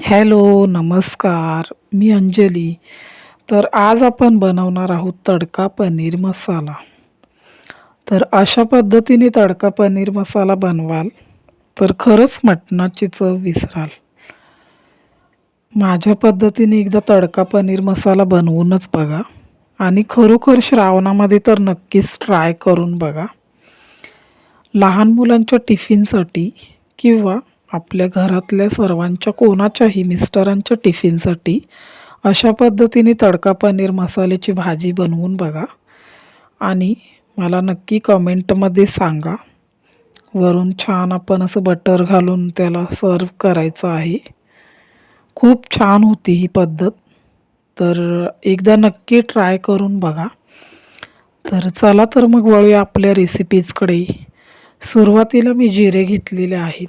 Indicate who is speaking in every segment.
Speaker 1: Hello, नमस्कार. मी अंजली. तर आज आपण बनवणार आहोत तडका पनीर मसाला. तर अशा पद्धतीने तडका पनीर मसाला बनवाल तर खरंच मटणाची चव विसराल. माझ्या पद्धतीने एकदा तडका पनीर मसाला बनवूनच बघा आणि खरोखर श्रावणामध्ये तर नक्कीच ट्राय करून बघा. लहान मुलांच्या टिफिनसाठी किंवा आपल्या घरातल्या सर्वांच्या कोणाच्याही मिस्टरांच्या टिफिनसाठी अशा पद्धतीने तडका पनीर मसाल्याची भाजी बनवून बघा आणि मला नक्की कमेंटमध्ये सांगा. वरून छान आपण असं बटर घालून त्याला सर्व करायचं आहे. खूप छान होती ही पद्धत. तर एकदा नक्की ट्राय करून बघा. तर चला तर मग वळूया आपल्या रेसिपीजकडे. सुरुवातीला मी जिरे घेतलेले आहेत.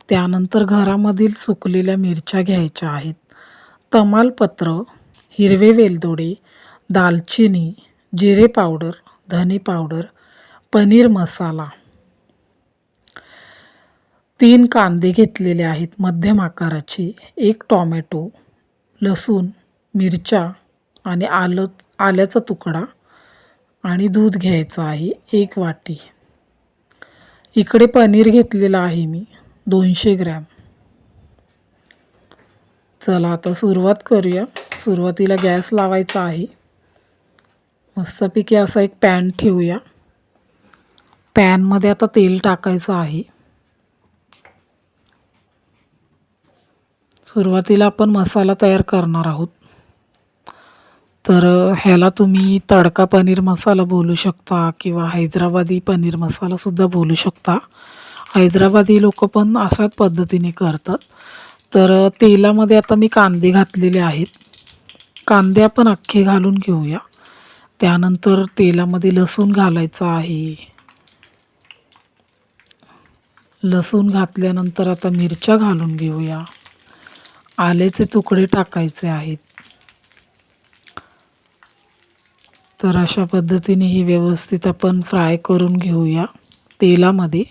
Speaker 1: त्यानंतर घरामधील सुकलेल्या मिरच्या घ्यायच्या आहेत. तमालपत्र, हिरवे वेलदोडे, दालचिनी, जिरे पावडर, धने पावडर, पनीर मसाला, 3 कांदे घेतलेले आहेत मध्यम आकाराचे, 1 टॉमॅटो, लसूण, मिरच्या आणि आल्याचा तुकडा आणि दूध घ्यायचं आहे 1 वाटी. इकडे पनीर घेतलेलं आहे मी 200 ग्रॅम. चला आता सुरुवात करूया. सुरुवातीला गॅस लावायचा आहे. मस्तपैकी असा एक पॅन ठेवूया. पॅनमध्ये आता तेल टाकायचं आहे. सुरुवातीला आपण मसाला तयार करणार आहोत. तर ह्याला तुम्ही तडका पनीर मसाला बोलू शकता किंवा हैदराबादी पनीर मसालासुद्धा बोलू शकता. हैदराबादी लोकं पण अशाच पद्धतीने करतात. तर तेलामध्ये आता मी कांदे घातलेले आहेत. कांदे आपण अख्खे घालून घेऊया. त्यानंतर तेलामध्ये लसूण घालायचा आहे. लसूण घातल्यानंतर आता मिरच्या घालून घेऊया. आल्याचे तुकडे टाकायचे आहेत. तर अशा पद्धतीने ही व्यवस्थित आपण फ्राय करून घेऊया तेलामध्ये.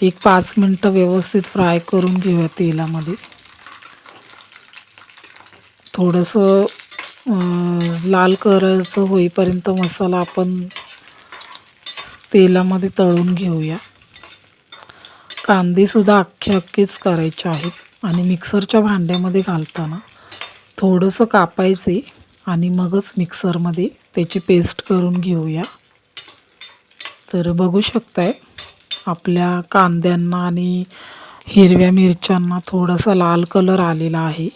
Speaker 1: एक 5 मिनटं व्यवस्थित फ्राय करून घेऊया तेलामध्ये. थोडंसं लाल करायचं होईपर्यंत मसाला आपण तेलामध्ये तळून घेऊया. कांदेसुद्धा अख्खेच करायचे आहेत आणि मिक्सरच्या भांड्यामध्ये घालताना थोडंसं कापायचे आणि मगच मिक्सरमध्ये त्याची पेस्ट करून घेऊया. तर बघू शकताय आपल्या कांद्यांना आणि हिरव्या मिरच्यांना थोडासा लाल कलर आलेला आहे.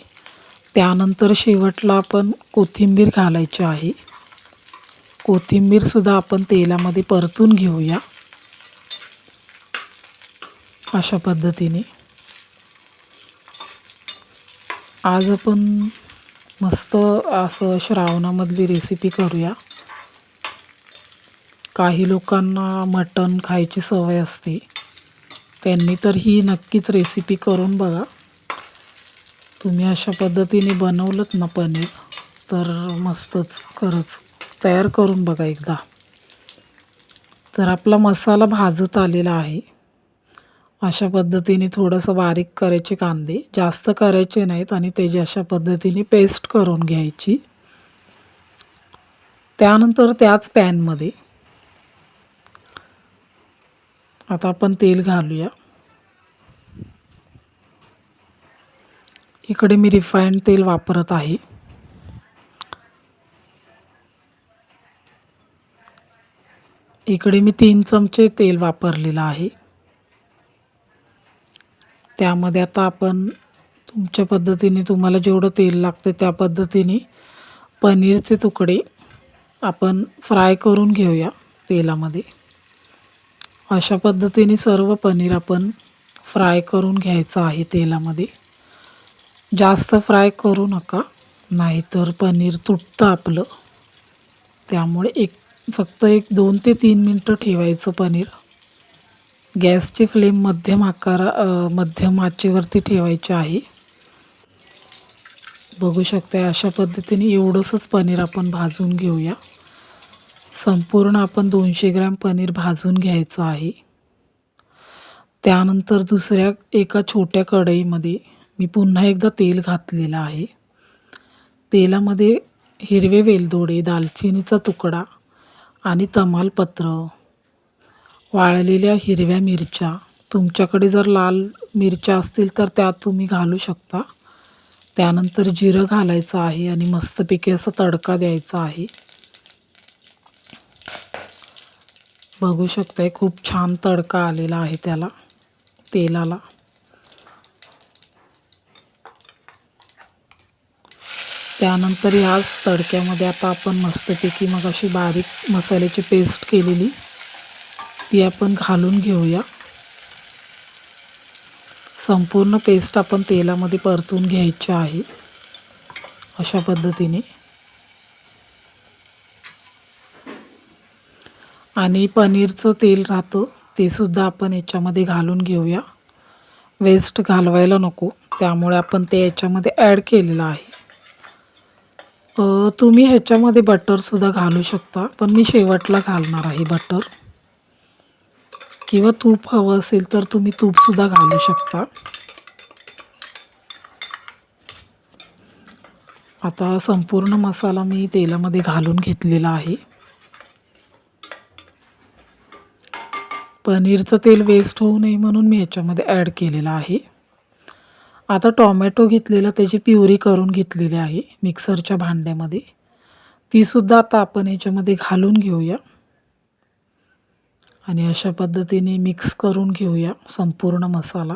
Speaker 1: त्यानंतर शेवटला आपण कोथिंबीर घालायची आहे. कोथिंबीरसुद्धा आपण तेलामध्ये परतून घेऊया अशा पद्धतीने. आज आपण मस्त असं श्रावणामधली रेसिपी करूया. काही लोकांना मटण खायची सवय असते. त्यांनी तर ही नक्कीच रेसिपी करून बघा. तुम्ही अशा पद्धतीने बनवलंत ना पनीर तर मस्तच. खरंच तयार करून बघा एकदा. तर आपला मसाला भाजत आलेला आहे. अशा पद्धतीने थोडंसं बारीक करायचे कांदे, जास्त करायचे नाहीत आणि त्याची अशा पद्धतीने पेस्ट करून घ्यायची. त्यानंतर त्याच पॅनमध्ये आता आपण तेल घालूया. इकडे मी रिफाइंड तेल वापरत आहे. इकडे मी 3 चमचे तेल वापरलेलं आहे. त्यामध्ये आता आपण तुमच्या पद्धतीने तुम्हाला जेवढं तेल लागतं त्या पद्धतीने पनीरचे तुकडे आपण फ्राय करून घेऊया तेलामध्ये. अशा पद्धतीने सर्व पनीर आपण फ्राय करून घ्यायचं आहे तेलामध्ये. जास्त फ्राय करू नका, नाहीतर पनीर तुटतं आपलं. त्यामुळे फक्त 2 ते 3 मिनटं ठेवायचं पनीर. गॅसची फ्लेम मध्यम आचेवरती ठेवायची आहे. बघू शकता अशा पद्धतीने एवढंसंच पनीर आपण भाजून घेऊया. संपूर्ण आपण 200 ग्रॅम पनीर भाजून घ्यायचं आहे. त्यानंतर दुसऱ्या एका छोट्या कढईमध्ये मी पुन्हा एकदा तेल घातलेलं आहे. तेलामध्ये हिरवे वेलदोडे, दालचिनीचा तुकडा आणि तमालपत्र, वाळलेल्या हिरव्या मिरच्या, तुमच्याकडे जर लाल मिरच्या असतील तर त्या तुम्ही घालू शकता. त्यानंतर जिरं घालायचं आहे आणि मस्तपैकी असा तडका द्यायचा आहे. बघू शकताय खूप छान तडका आलेला आहे त्याला, तेलाला. त्यानंतर याच तडक्यामध्ये आता आपण मस्तपैकी मग अशी बारीक मसाल्याची पेस्ट केलेली ती आपण घालून घेऊया. संपूर्ण पेस्ट आपण तेलामध्ये परतून घ्यायची आहे अशा पद्धतीने. आणि पनीरचं तेल राहतं ते सुद्धा आपण याच्यामध्ये घालून घेऊया. वेस्ट घालवायला नको, त्यामुळे आपण ते याच्यामध्ये ॲड केलेलं आहे. तुम्ही ह्याच्यामध्ये बटरसुद्धा घालू शकता, पण मी शेवटला घालणार आहे बटर. किंवा तूप हवं असेल तर तुम्ही तूपसुद्धा घालू शकता. आता संपूर्ण मसाला मी तेलामध्ये घालून घेतलेला आहे. पनीरचं तेल वेस्ट होऊ नये म्हणून मी ह्याच्यामध्ये ॲड केलेलं आहे. आता टॉमॅटो घेतलेला त्याची प्युरी करून घेतलेली आहे मिक्सरच्या भांड्यामध्ये. तीसुद्धा आता आपण ह्याच्यामध्ये घालून घेऊया आणि अशा पद्धतीने मिक्स करून घेऊया संपूर्ण मसाला.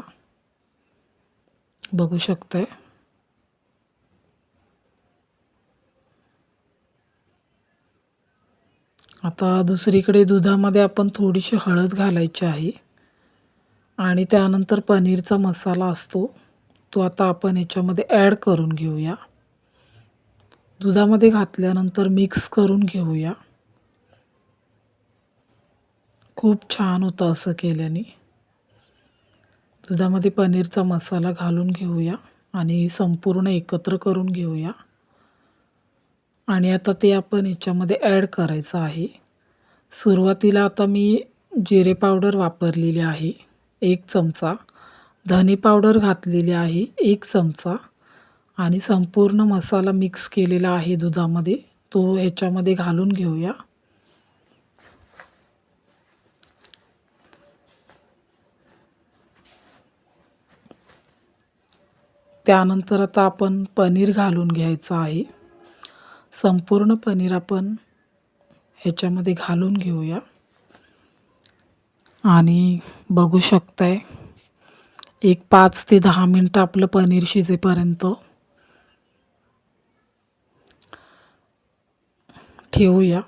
Speaker 1: बघू शकताय. आता दुसरीकडे दुधामध्ये आपण थोडीशी हळद घालायची आहे आणि त्यानंतर पनीरचा मसाला असतो तो आता आपण याच्यामध्ये ॲड करून घेऊया. दुधामध्ये घातल्यानंतर मिक्स करून घेऊया. खूप छान होतं असं केल्याने. दुधामध्ये पनीरचा मसाला घालून घेऊया आणि संपूर्ण एकत्र करून घेऊया. आणि आता ते आपण याच्यामध्ये ॲड करायचं आहे. सुरुवातीला आता मी जिरे पावडर वापरलेली आहे 1 चमचा, धने पावडर घातलेली आहे 1 चमचा आणि संपूर्ण मसाला मिक्स केलेला आहे दुधामध्ये तो ह्याच्यामध्ये घालून घेऊया. त्यानंतर आता आपण पनीर घालून घ्यायचं आहे. संपूर्ण पनीर आपण ह्याच्यामध्ये घालून घेऊया आणि बघू शकताय एक 5 ते 10 मिनटं आपलं पनीर शिजेपर्यंत ठेवूया.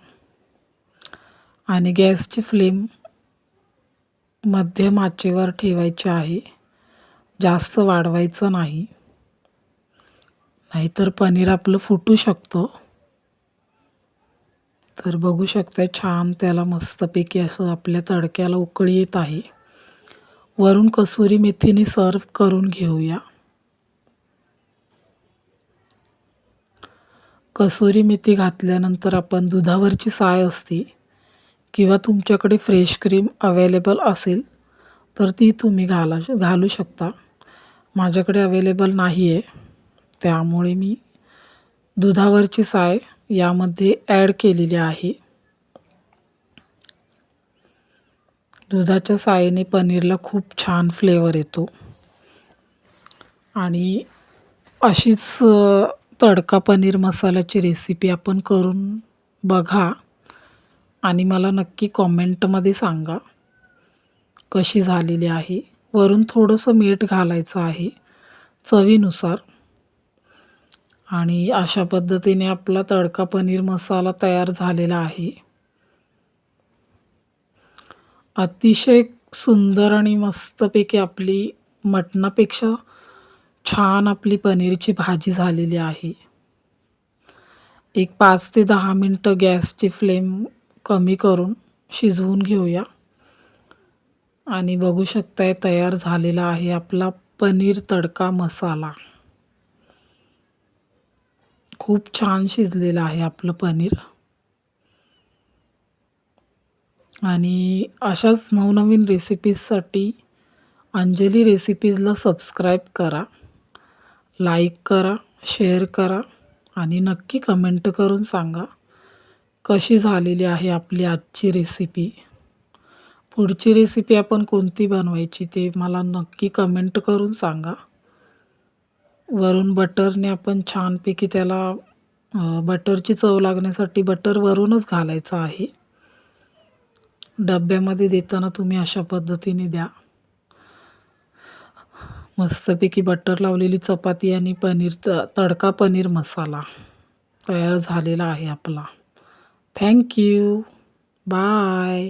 Speaker 1: आणि गॅसची फ्लेम मध्यम आचेवर ठेवायची आहे, जास्त वाढवायचं नाही, नाहीतर पनीर आपलं फुटू शकतं. तर बघू शकताय छान त्याला मस्तपैकी असं आपल्या तडक्याला उकळी येत आहे. वरून कसुरी मेथीने सर्व करून घेऊया. कसुरी मेथी घातल्यानंतर आपण दुधावरची साय असते किंवा तुमच्याकडे फ्रेश क्रीम अवेलेबल असेल तर ती तुम्ही घालू शकता. माझ्याकडे अवेलेबल नाही आहे, त्यामुळे मी दुधावरची साय यामध्ये ॲड केलेली आहे. दुधाच्या सायेने पनीरला खूप छान फ्लेवर येतो. आणि अशीच तडका पनीर मसाल्याची रेसिपी आपण करून बघा आणि मला नक्की कॉमेंटमध्ये सांगा कशी झालेली आहे. वरून थोडंसं मीठ घालायचं आहे चवीनुसार. आणि अशा पद्धतीने आपला तडका पनीर मसाला तयार झालेला आहे. अतिशय सुंदर आणि मस्तपैकी आपली मटणापेक्षा छान आपली पनीरची भाजी झालेली आहे. एक 5 ते 10 मिनटं गॅसची फ्लेम कमी करून शिजवून घेऊया. आणि बघू शकताय तयार झालेला आहे आपला पनीर तडका मसाला. खूप छान शिजलेलं आहे आपलं पनीर. आणि अशाच नवनवीन रेसिपीजसाठी अंजली रेसिपीजला सबस्क्राईब करा, लाईक करा, शेअर करा आणि नक्की कमेंट करून सांगा कशी झालेली आहे आपली आजची रेसिपी. पुढची रेसिपी आपण कोणती बनवायची ते मला नक्की कमेंट करून सांगा. वरून बटरने आपण छानपैकी त्याला बटरची चव लागण्यासाठी बटर वरूनच घालायचं आहे. डब्यामध्ये देताना तुम्ही अशा पद्धतीने द्या. मस्तपैकी बटर लावलेली चपाती आणि तडका पनीर मसाला तयार झालेला आहे आपला. Thank you. बाय.